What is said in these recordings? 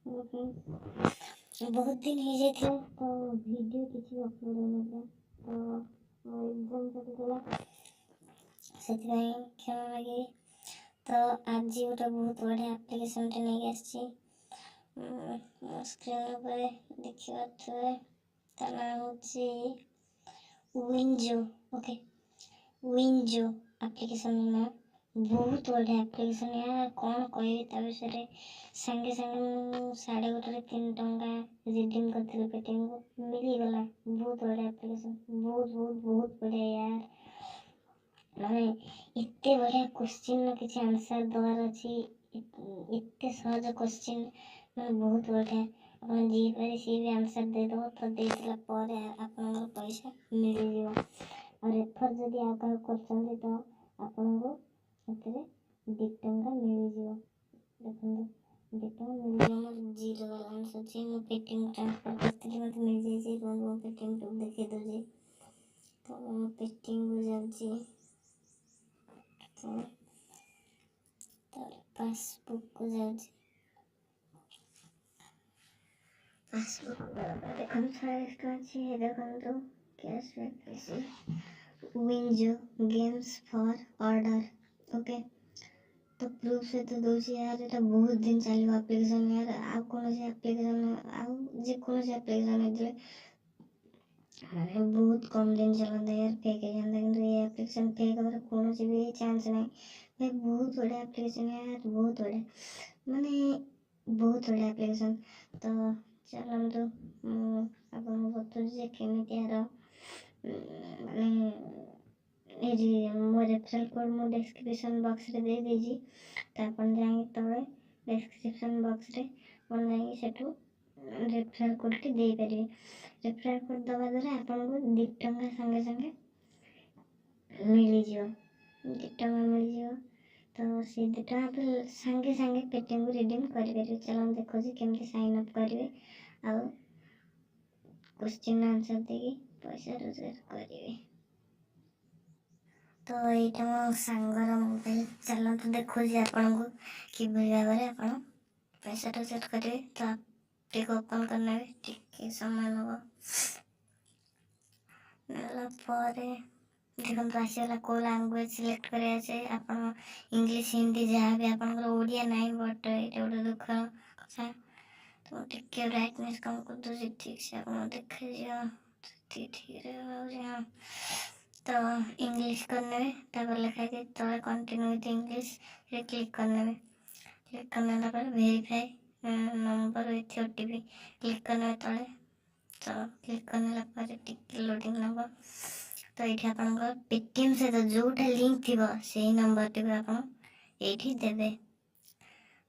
बहुत दिन हो जाता तो वीडियो किसी अपलोड होने तो मो एग्जाम चलता से क्षमा मागे। तो आज गोटे बहुत बढ़िया आप्लिकेसन नहीं आसी स्क्रीन पर देखा ता नाम हूँ विंजो। ओके विंजो आप्लिकेसन ना बहुत बढ़िया आप्लिकेसन यार कौन कह विषय संगे संगे 1.5 3 टंका रिडीम करते पेटीएम को मिलगला। बहुत बढ़िया आप्लिकेसन बहुत बहुत बहुत बढ़िया यार माने इतने बढ़िया क्वेश्चन किसी आंसर दवार अच्छी इतने सहज क्वेश्चन मैं बहुत बढ़िया अपन जी पारे सी भी आंसर दे दो तो देला पर आपन पैसा मिल जिवो और रेफर जदि आ का करछन तो आपन को एतरे 2 टंका मिल जिवो। देखो 2 टंका मिल जिवो मोर जीरो बैलेंस अछि मो पेटीएम ट्रांसफर करथि मत मिल जाई छै तो मो पेटीएम तो देखि दो जी तो मो पेटीएम को जाउ छी तो पासबुक को जाउ छी पासबुक देखो देखो cashback WinZO games for order. Okay तो प्रूफ से तो दोषी यार ये बहुत दिन चलो आप्लिकेसन यार आ कौन से आप्लिकेसन आ जे कौन से आप्लिकेसन है माने बहुत कम दिन चलता यार फेक है जाता किंतु ये आप्लिकेसन फेक होकर कौन सी भी चांस नहीं भाई बहुत बड़ा आप्लिकेसन है यार बहुत बड़ा माने बहुत बड़ा आप्लिकेसन। तो चलते आपको बतौर केमी यार माने मो रेफरल कोड मो डिस्क्रिप्शन बॉक्स रे दे दीजिए तो अपन जाएंगे तले डिस्क्रिप्शन बॉक्स रे अपन जाएंगे सेठू रेफरल कोड टी दे पारे रेफरल कोड दबा द्वारा आपन को 2 टंका संगे संगे मिल जियो 2 टंका मिल जियो तो से 2 टंका पे संगे संगे पेटीएम को रिडीम कर पारे। चलो देखो जी केमती साइन अप करिवे आ क्वेश्चन आंसर देगी पैसा रोजगार करिवे। तो यहाँ मो सांगर मोबाइल चलते देखो आपन को कि भाव में आप पैसा रोजगार करेंगे तो आप टिक ओपन करने टिके समय देखो आसगला को लैंग्वेज सिलेक्ट कर इंग्लिश हिंदी जहाँ भी आप ओडिया नहीं बट ये गोटे दुख कथा तो टिके ब्राइटनेस कम कर दूसरी ठीक से आप देखा ठीक रहे तो इंग्लिश करने लिखा तले कंटिन्यू विथ इंग्लिश क्लिक करने verify number with OTP click करने तले तो क्लिक करने टिके लोडिंग नंबर तो ये आप पेटीएम सहित जोटा लिंक थी से नंबर टी आप देवे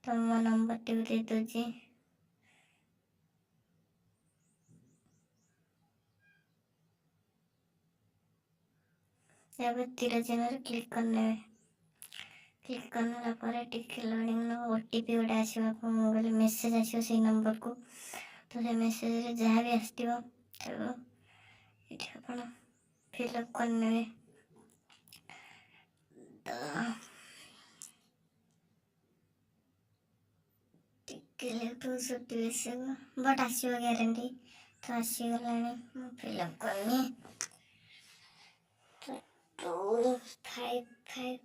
तो मो नंबर टी दे दूची तीर चिन्ह क्लिक करने टिके लोडिंग ओटीपी गोटे आसो मोबाइल मेसेज आसो से नंबर को तो से मेसेज जहाँ भी आसो फिलअप करने तो बट आसो ग्यारंटी तो आसीगला फिलअप करनी 255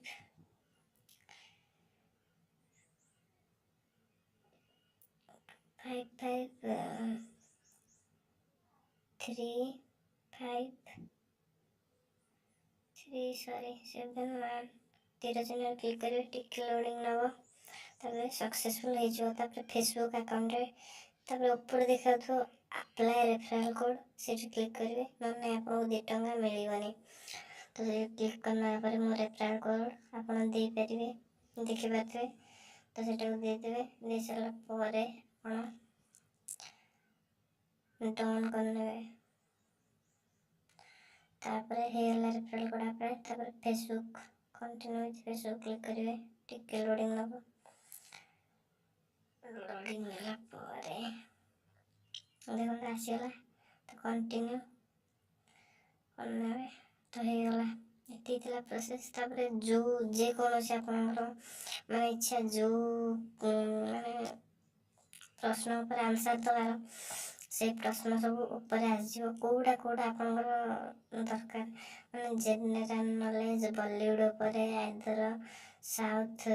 3 सॉरी 7 तीर चिन्ह क्लिक करेंगे टिके लोडिंग नब तापर सक्सेसफुल हो फेसबुक अकाउंट रे ऊपर देखा तो अप्लाई रेफरल कोड से क्लिक करेंगे ना आपको 2 टंका मिलनी तो क्लिक करना मो रेफरल कोड आप देपारे देखिपारे तो से देदेवे दे सारापर डन करने referral code apply Facebook continue with Facebook click करेंगे टिके लोडिंग नब लोडिंग देखो आसगला तो कंटिन्यू करने तो होगला ये प्रोसेस जो जेकोसी आप माने इच्छा जो माने प्रश्न उपर आंसर दबार से प्रश्न सब ऊपर आसो कौटा कौटा आपंकर दरकार मैंने जेनेराल नॉलेज बॉलीवुड उपर आइदर साउथ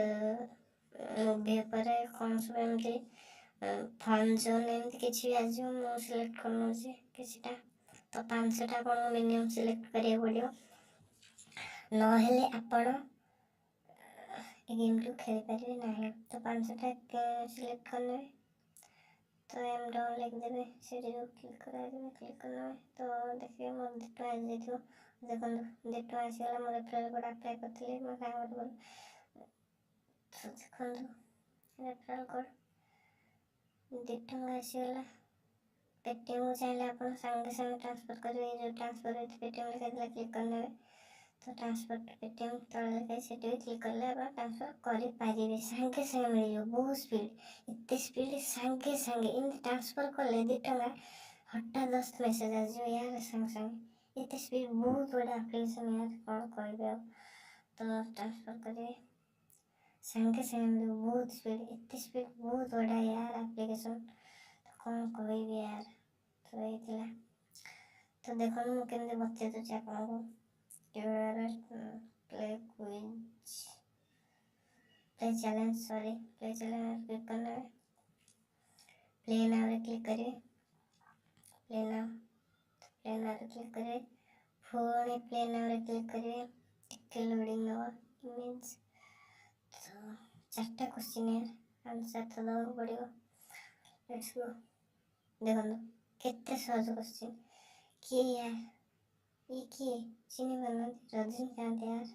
मूवी उपर कौन सब एमती फन जोन एमती किसी भी आसो मु सिलेक्ट कर नौचे किसीटा तो 5टा आपको मिनिमम सिलेक्ट करिया पड़ो नहेले आपण गेम को खेल पारे ना तो 5टा सिलेक्ट करने तो एम डाउन लिखदेवे से क्लिक कराइए क्लिक करना तो देखिए मोर 2 टଙ୍କା आसो देखो 2 टଙ୍କା आसगला मोर रेफरल कोड अप्लाई करते मैं क्या कर तो देखो रेफरल कोड 2 टଙ୍କା आसगला पेटीएम को चाहिए आप सागे सागे ट्रांसफर करेंगे जो ट्रांसफर होती पेटीएम लिखा क्लिक करने तो ट्रांसफर पेटीएम तले लिखे से क्लिक करले आप ट्रांसफर करें सागे सागे मिल बहुत स्पीड इतने स्पीड सागे सागे इन ट्रांसफर कले 2 टଙ୍କା हटा 10 मेसेज आज यार संग संग इतने स्पीड बहुत बड़ा एप्लीकेशन यार कौन कहे तो ट्रांसफर करें सागे सागे मिल बहुत स्पीड इतने स्पीड बहुत बड़ा यार एप्लीकेशन कौन कहे यार तो ये तो देखो मुझे बचे दूसरी आपको play quiz play challenge sorry play challenge click करना है प्ले नाउ क्लिक करिए प्ले नाउ क्लिक करिए पुणी प्ले नाउ क्लिक करिए टिके लोडिंग नवा इमेज तो 4टा क्वेश्चन है आंसर तो दवा पड़ो लेट्स गो देखो केते सहज क्वेश्चन किए यार ये किए चिन्ह बना रजनीकांत यार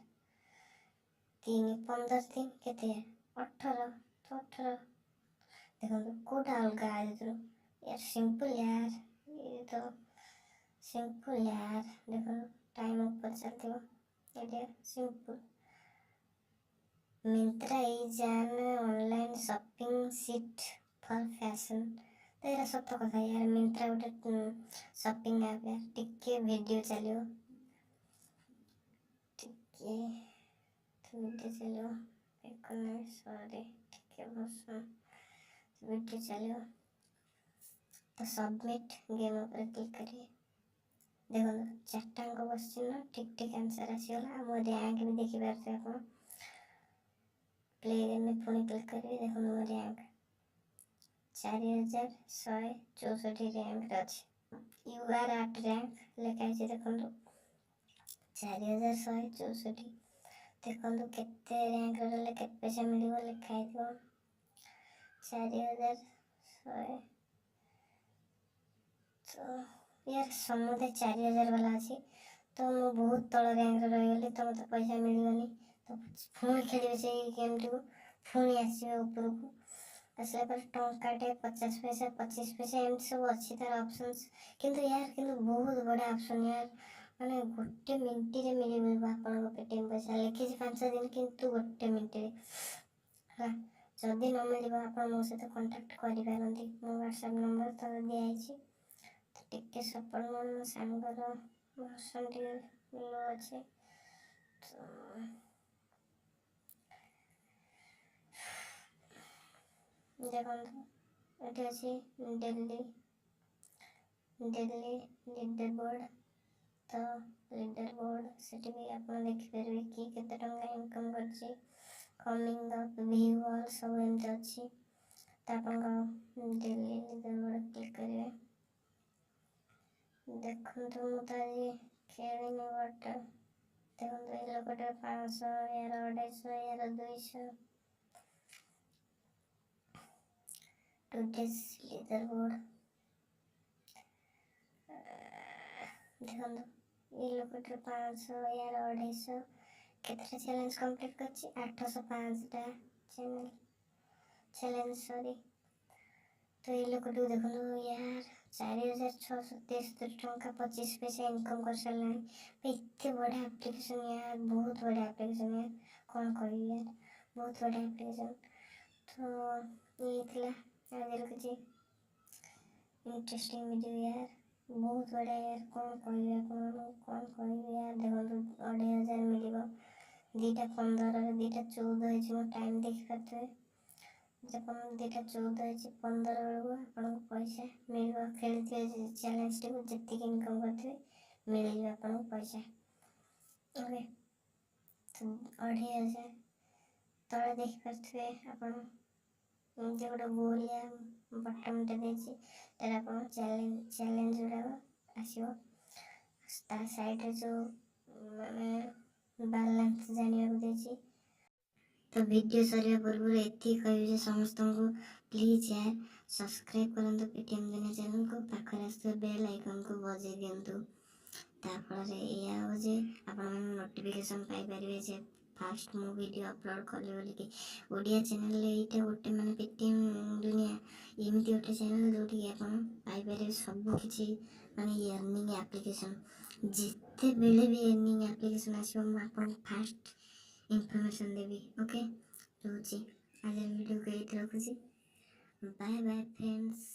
3 15 दिन केते 18 तो 18 देखो कोटा अलग आज यार सिंपल यार ये तो सिंपल यार देखो टाइम ऊपर चलते हो ये simple Myntra is an online shopping seat for fashion तो ये सत कथा यार मिंत्रा गोटे शॉपिंग ऐप यार टिके वीडियो चलो टिके वीडियो चलो सॉरी टिके बस वीडियो चलो तो सबमिट गेम पर क्लिक करिए देखो 4टा अंक क्वेश्चन ठीक ठीक आंसर आसीगला मो रैंक भी देखी पारे आप प्ले गेम में पुणी क्लिक करिए देखो मो रैंक 4164 रैंक अच्छे यू आर एट रैंक लिखाई देखो 4164 देखो केते रैंक रहे केते पैसा मिल लिखाई 4100 तो यार समुदाय 4000 वाला अच्छी तो मु बहुत तल रैंक रही तो मत पैसा मिलनी तो पुणी खेल से गेम टी पुणी आसवे ऊपर को आसला पर टंकाटे 50 पैसा 25 पैसा एमती सब अच्छी तार ऑप्शंस किंतु यार किंतु बहुत बड़ा ऑप्शन यार माने गोटे मिनट रे मिल आपन पेटीएम पैसा लिखी 5 दिन किंतु गोटे मिनट रे हाँ जदि न मिल आप मो सहित कांटेक्ट करें मो व्हाट्सएप नंबर तो दिखाई तो टिके सपोर्ट मो सांगर वर्षन लो अच्छे तो देखो ये अच्छी डेली लीडर बोर्ड तो लीडर बोर्ड से भी आप देखिपारे कि केते टंका इनकम करछि कमिंग अप व्यू ऑल सब एमती अच्छी तो आप डेली लीडर बोर्ड क्लिक करेंगे देखो तो मुझे खेल बट देखो ये लोकटे 500 यार 250 यार 200 टूडेज लीडर बोर्ड देखो ये लोकटे 500 यार 250 केते चैलेंज कंप्लीट करछि 805टा चैलेंज सॉरी तो ये लोग देखो यार 4673 टंका 25 पैसा इनकम कर सारे इतने बड़ा एप्लिकेशन यार बहुत बड़ा एप्लिकेशन यार कौन कह यार बहुत बड़ा एप्लिकेशन तो ये थी आज किसी इंटरेस्टिंग वीडियो यार बहुत बड़ा यार कौन कह यार देखो 2500 मिल 2टा 15 2टा 14 टाइम देखी पारे ଆପଣ 2ଟା 14 ହେଇଛି 15 ବେଳକୁ ଆପଣଙ୍କୁ ପଇସା ମିଳିବ। ଖେଳିଥିବେ ଚ୍ୟାଲେଞ୍ଜଟିକୁ ଯେତିକି ଇନକମ୍ କରିଥିବେ ମିଳିଯିବ ଆପଣଙ୍କୁ ପଇସା। ଓକେ, 2,500 ତଳେ ଦେଖିପାରୁଥିବେ ଆପଣ ଯେ ଗୋଟେ ଗୋଲିଆ ବଟମ୍ଟେ ଦେଇଛି, ତାର ଆପଣ ଚ୍ୟାଲେଞ୍ଜ ଗୁଡ଼ାକ ଆସିବ। ତା ସାଇଡ଼୍ରେ ଯେଉଁ ମାନେ ବାଲାନ୍ସ ଜାଣିବାକୁ ଦେଇଛି। ତ ଭିଡ଼ିଓ ସରିବା ପୂର୍ବରୁ ଏତିକି କହିବି ଯେ ସମସ୍ତଙ୍କୁ ପ୍ଲିଜ୍ ୟାର ସବସ୍କ୍ରାଇବ୍ କରନ୍ତୁ ପେଟିଏମ୍ ଦୁନିଆ ଚ୍ୟାନେଲକୁ, ପାଖରେ ଆସୁଥିବା ବେଲ୍ ଆଇକନ୍କୁ ବଜାଇ ଦିଅନ୍ତୁ। ତାଫଳରେ ଏଇଆ ହେବ ଯେ ଆପଣମାନେ ନୋଟିଫିକେସନ୍ ପାଇପାରିବେ ଯେ ଫାଷ୍ଟ ମୁଁ ଭିଡ଼ିଓ ଅପଲୋଡ଼ କଲି ବୋଲିକି। ଓଡ଼ିଆ ଚ୍ୟାନେଲରେ ଏଇଟା ଗୋଟେ ମାନେ ପେଟିଏମ୍ ଦୁନିଆ ଏମିତି ଗୋଟେ ଚ୍ୟାନେଲ୍ ଯେଉଁଠିକି ଆପଣ ପାଇପାରିବେ ସବୁକିଛି ମାନେ ଏର୍ନିଂ ଆପ୍ଲିକେସନ୍। ଯେତେବେଳେ ବି ଏର୍ନିଂ ଆପ୍ଲିକେସନ୍ ଆସିବ ମୁଁ ଆପଣଙ୍କୁ ଫାଷ୍ଟ ଇନଫର୍ମେସନ୍ ଦେବି। ଓକେ, ରହୁଛି ଆଜିର ଭିଡ଼ିଓକୁ ଏଇଠି ରଖୁଛି। Bye bye friends.